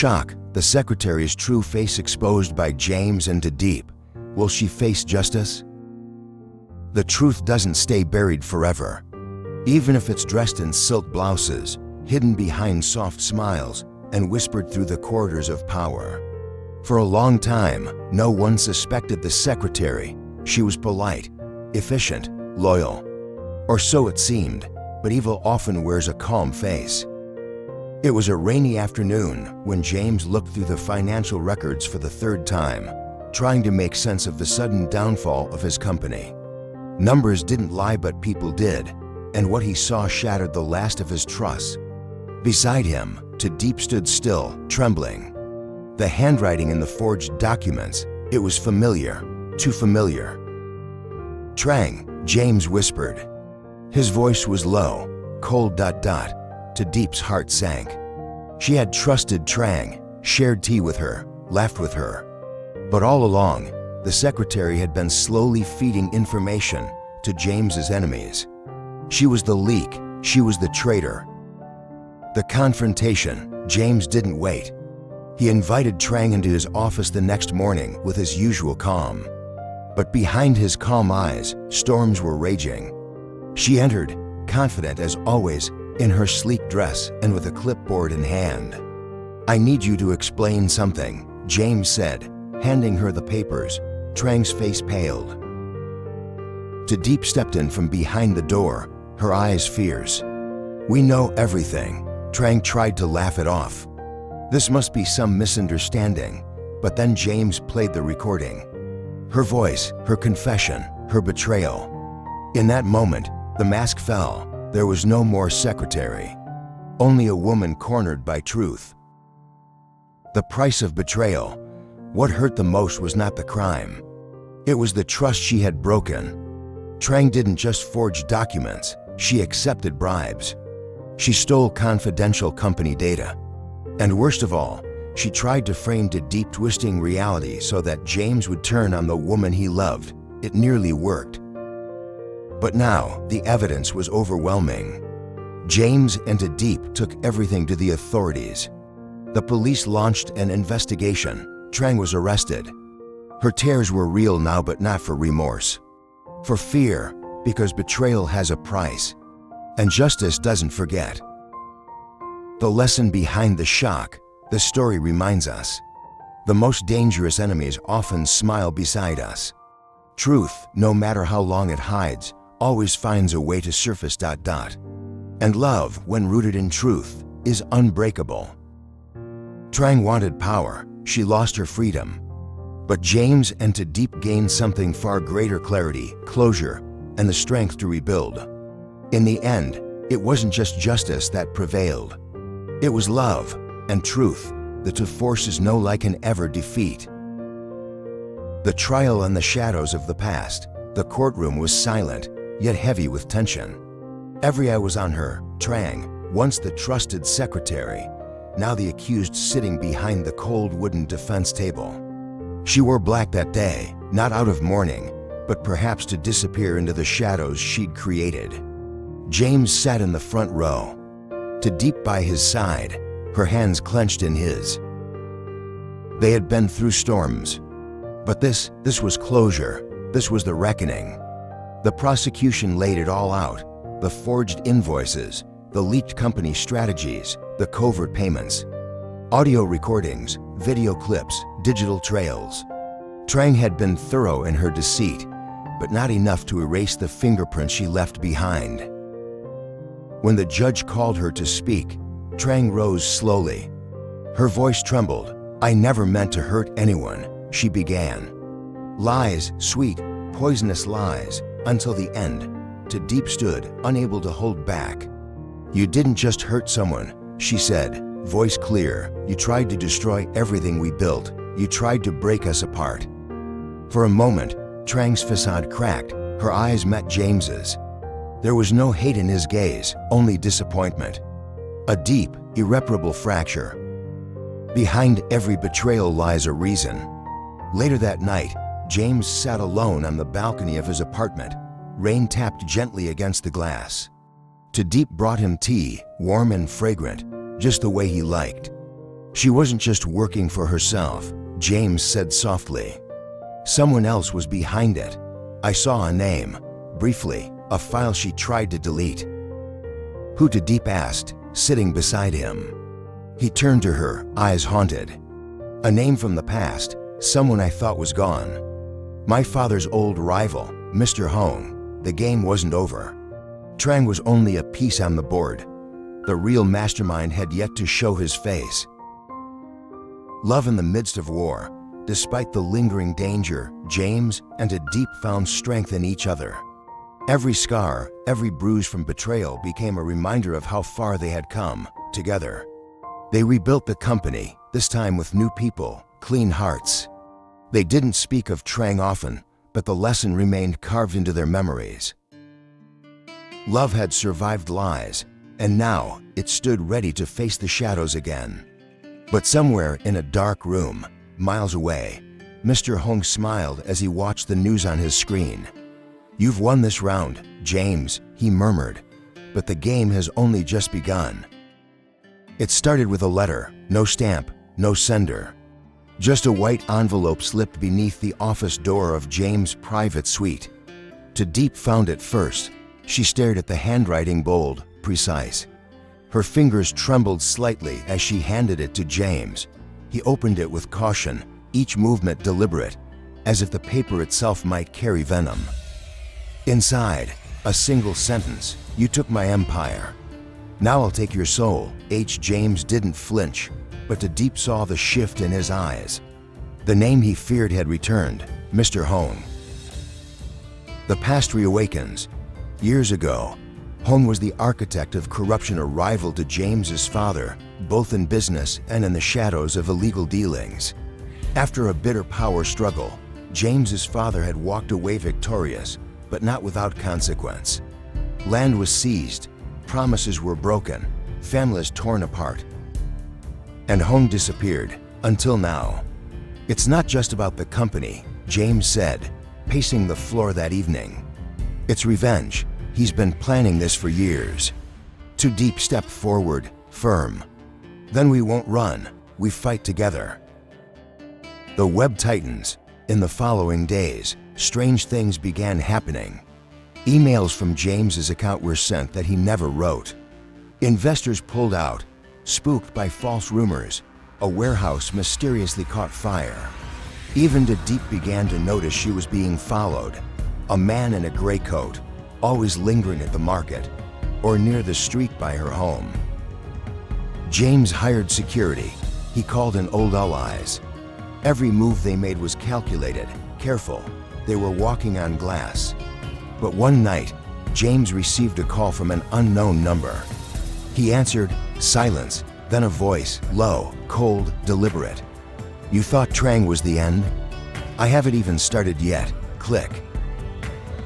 shock, the secretary's true face exposed by James and Tu Diep. Will she face justice? The truth doesn't stay buried forever. Even if it's dressed in silk blouses, hidden behind soft smiles, and whispered through the corridors of power. For a long time, no one suspected the secretary. She was polite, efficient, loyal. Or so it seemed, but evil often wears a calm face. It was a rainy afternoon when James looked through the financial records for the third time, trying to make sense of the sudden downfall of his company. Numbers didn't lie, but people did, and what he saw shattered the last of his trusts. Beside him, Tu Diep stood still, trembling. The handwriting in the forged documents, it was familiar, too familiar. "Trang," James whispered. His voice was low, cold. Tu Diep's heart sank. She had trusted Trang, shared tea with her, laughed with her. But all along, the secretary had been slowly feeding information to James's enemies. She was the leak, she was the traitor. The confrontation, James didn't wait. He invited Trang into his office the next morning with his usual calm. But behind his calm eyes, storms were raging. She entered, confident as always, in her sleek dress and with a clipboard in hand. "I need you to explain something," James said, handing her the papers. Trang's face paled. Tu Diep stepped in from behind the door, her eyes fierce. "We know everything." Trang tried to laugh it off. This must be some misunderstanding, but then James played the recording. Her voice, her confession, her betrayal. In that moment, the mask fell. There was no more secretary. Only a woman cornered by truth. The price of betrayal. What hurt the most was not the crime. It was the trust she had broken. Trang didn't just forge documents, she accepted bribes. She stole confidential company data. And worst of all, she tried to frame Tu Diep, twisting reality so that James would turn on the woman he loved. It nearly worked. But now, the evidence was overwhelming. James and Tu Diep took everything to the authorities. The police launched an investigation. Trang was arrested. Her tears were real now, but not for remorse. For fear, because betrayal has a price. And justice doesn't forget. The lesson behind the shock, the story reminds us. The most dangerous enemies often smile beside us. Truth, no matter how long it hides, always finds a way to surface. And love, when rooted in truth, is unbreakable. Trang wanted power, she lost her freedom. But James and Tu Diep gained something far greater: clarity, closure, and the strength to rebuild. In the end, it wasn't just justice that prevailed. It was love and truth, the two forces no lie can ever defeat. The trial in the shadows of the past, the courtroom was silent, yet heavy with tension. Every eye was on her, Trang, once the trusted secretary, now the accused sitting behind the cold wooden defense table. She wore black that day, not out of mourning, but perhaps to disappear into the shadows she'd created. James sat in the front row, Tu Diep by his side, her hands clenched in his. They had been through storms, but this was closure, this was the reckoning. The prosecution laid it all out: the forged invoices, the leaked company strategies, the covert payments, audio recordings, video clips, digital trails. Trang had been thorough in her deceit, but not enough to erase the fingerprints she left behind. When the judge called her to speak, Trang rose slowly. Her voice trembled. "I never meant to hurt anyone," she began. Lies, sweet, poisonous lies, until the end. Tu Diep stood, unable to hold back. "You didn't just hurt someone," she said, voice clear. "You tried to destroy everything we built. You tried to break us apart." For a moment, Trang's facade cracked. Her eyes met James's. There was no hate in his gaze, only disappointment. A deep, irreparable fracture. Behind every betrayal lies a reason. Later that night, James sat alone on the balcony of his apartment. Rain tapped gently against the glass. Tu Diep brought him tea, warm and fragrant, just the way he liked. She wasn't just working for herself, James said softly. Someone else was behind it. I saw a name, briefly, a file she tried to delete. Who? Tu Diep asked, sitting beside him. He turned to her, eyes haunted. A name from the past, someone I thought was gone. My father's old rival, Mr. Hong. The game wasn't over. Trang was only a piece on the board. The real mastermind had yet to show his face. Love in the midst of war. Despite the lingering danger, James and Tu Diep found strength in each other. Every scar, every bruise from betrayal became a reminder of how far they had come, together. They rebuilt the company, this time with new people, clean hearts. They didn't speak of Trang often, but the lesson remained carved into their memories. Love had survived lies, and now it stood ready to face the shadows again. But somewhere in a dark room, miles away, Mr. Hong smiled as he watched the news on his screen. You've won this round, James, he murmured, but the game has only just begun. It started with a letter, no stamp, no sender. Just a white envelope slipped beneath the office door of James' private suite. Tu Diep found it first. She stared at the handwriting, bold, precise. Her fingers trembled slightly as she handed it to James. He opened it with caution, each movement deliberate, as if the paper itself might carry venom. Inside, a single sentence, "You took my empire. Now I'll take your soul." James didn't flinch, but Tu Diep saw the shift in his eyes. The name he feared had returned, Mr. Hong. The past reawakens. Years ago, Hong was the architect of corruption, a rival to James's father, both in business and in the shadows of illegal dealings. After a bitter power struggle, James's father had walked away victorious, but not without consequence. Land was seized, promises were broken, families torn apart. And Hong disappeared, until now. It's not just about the company, James said, pacing the floor that evening. It's revenge. He's been planning this for years. Tu Diep stepped forward, firm. Then we won't run, we fight together. The web tightens. In the following days, strange things began happening. Emails from James's account were sent that he never wrote. Investors pulled out, spooked by false rumors. A warehouse mysteriously caught fire. Even Tu Diep began to notice she was being followed. A man in a gray coat, always lingering at the market or near the street by her home. James hired security. He called in old allies. Every move they made was calculated, careful. They were walking on glass. But one night, James received a call from an unknown number. He answered, silence, then a voice, low, cold, deliberate. You thought Trang was the end? I haven't even started yet. Click.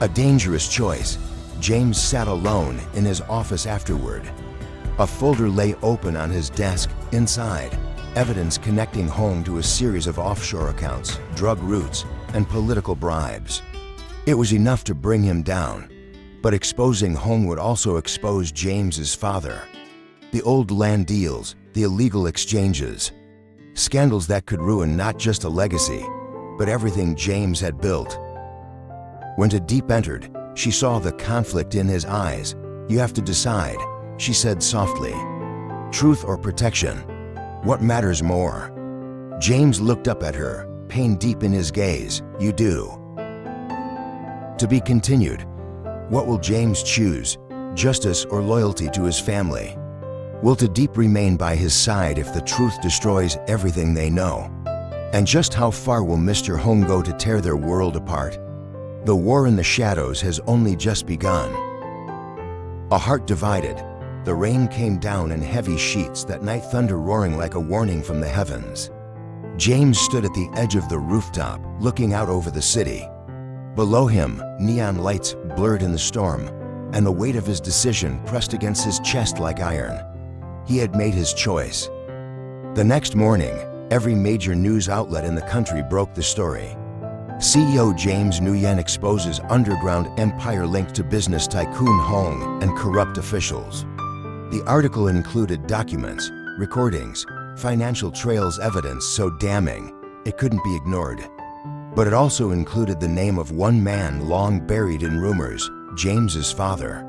A dangerous choice. James sat alone in his office afterward. A folder lay open on his desk. Inside, evidence connecting Hong to a series of offshore accounts, drug routes, and political bribes. It was enough to bring him down, but exposing Hong would also expose James's father. The old land deals, the illegal exchanges, scandals that could ruin not just a legacy, but everything James had built. When Tu Diep entered, she saw the conflict in his eyes. You have to decide, she said softly. Truth or protection? What matters more? James looked up at her, pain deep in his gaze. You do. To be continued. What will James choose? Justice or loyalty to his family? Will Tu Diep remain by his side if the truth destroys everything they know? And just how far will Mr. Hong go to tear their world apart? The war in the shadows has only just begun. A heart divided. The rain came down in heavy sheets that night, thunder roaring like a warning from the heavens. James stood at the edge of the rooftop, looking out over the city. Below him, neon lights blurred in the storm, and the weight of his decision pressed against his chest like iron. He had made his choice. The next morning, every major news outlet in the country broke the story. CEO James Nguyen exposes underground empire linked to business tycoon Hong and corrupt officials. The article included documents, recordings, financial trails evidence so damning it couldn't be ignored. But it also included the name of one man long buried in rumors, James's father.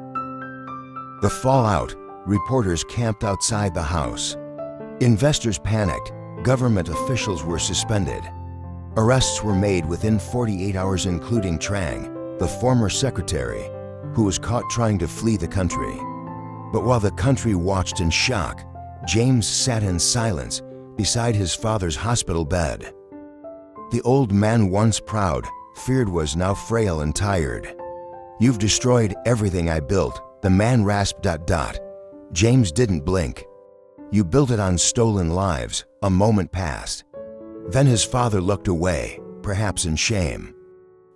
The fallout: reporters camped outside the house. Investors panicked. Government officials were suspended. Arrests were made within 48 hours, including Trang, the former secretary, who was caught trying to flee the country. But while the country watched in shock, James sat in silence beside his father's hospital bed. The old man, once proud, feared was now frail and tired. "You've destroyed everything I built," the man rasped. James didn't blink. "You built it on stolen lives." A moment passed. Then his father looked away, perhaps in shame,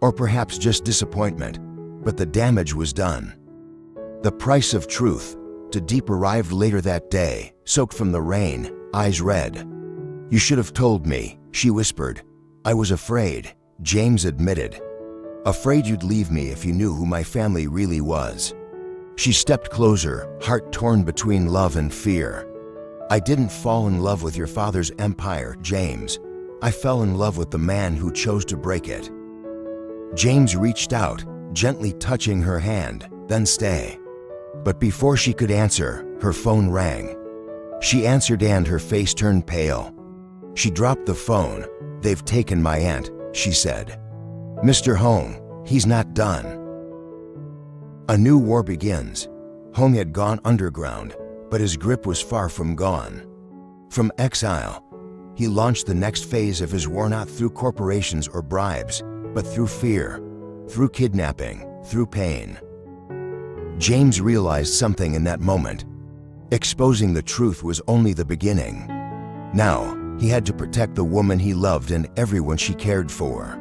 or perhaps just disappointment, but the damage was done. The price of truth. Tu Diep arrived later that day, soaked from the rain, eyes red. "You should have told me," she whispered. "I was afraid," James admitted. "Afraid you'd leave me if you knew who my family really was." She stepped closer, heart torn between love and fear. "I didn't fall in love with your father's empire, James. I fell in love with the man who chose to break it." James reached out, gently touching her hand, then stay. But before she could answer, her phone rang. She answered and her face turned pale. She dropped the phone. "They've taken my aunt," she said. "Mr. Hong, he's not done." A new war begins. Hong had gone underground, but his grip was far from gone. From exile, he launched the next phase of his war, not through corporations or bribes, but through fear, through kidnapping, through pain. James realized something in that moment. Exposing the truth was only the beginning. Now, he had to protect the woman he loved and everyone she cared for.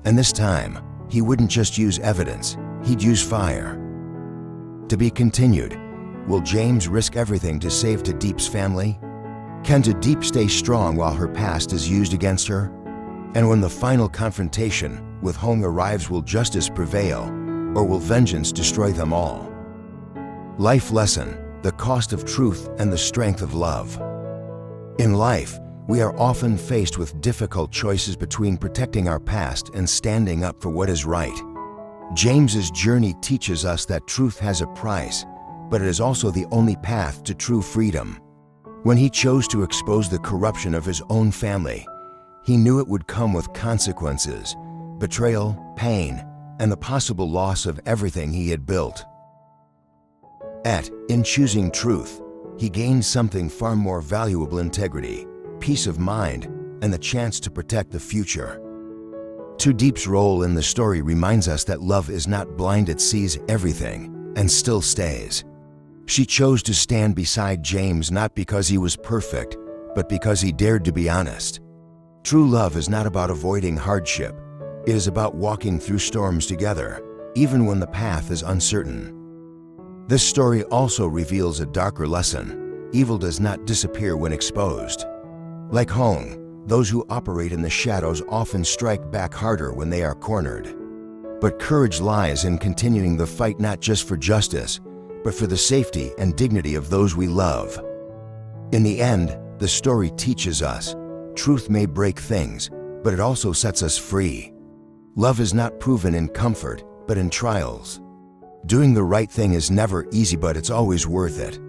And this time, he wouldn't just use evidence, he'd use fire. To be continued. Will James risk everything to save Tu Diep's family? Can Tu Diep stay strong while her past is used against her? And when the final confrontation with Hong arrives, will justice prevail, or will vengeance destroy them all? Life lesson: the cost of truth and the strength of love. In life, we are often faced with difficult choices between protecting our past and standing up for what is right. James's journey teaches us that truth has a price, but it is also the only path to true freedom. When he chose to expose the corruption of his own family, he knew it would come with consequences: betrayal, pain, and the possible loss of everything he had built. In choosing truth, he gained something far more valuable: integrity, peace of mind, and the chance to protect the future. Tu Diep's role in the story reminds us that love is not blind, it sees everything and still stays. She chose to stand beside James not because he was perfect, but because he dared to be honest. True love is not about avoiding hardship. It is about walking through storms together, even when the path is uncertain. This story also reveals a darker lesson: evil does not disappear when exposed. Like Hong, those who operate in the shadows often strike back harder when they are cornered. But courage lies in continuing the fight, not just for justice, but for the safety and dignity of those we love. In the end, the story teaches us, truth may break things, but it also sets us free. Love is not proven in comfort, but in trials. Doing the right thing is never easy, but it's always worth it.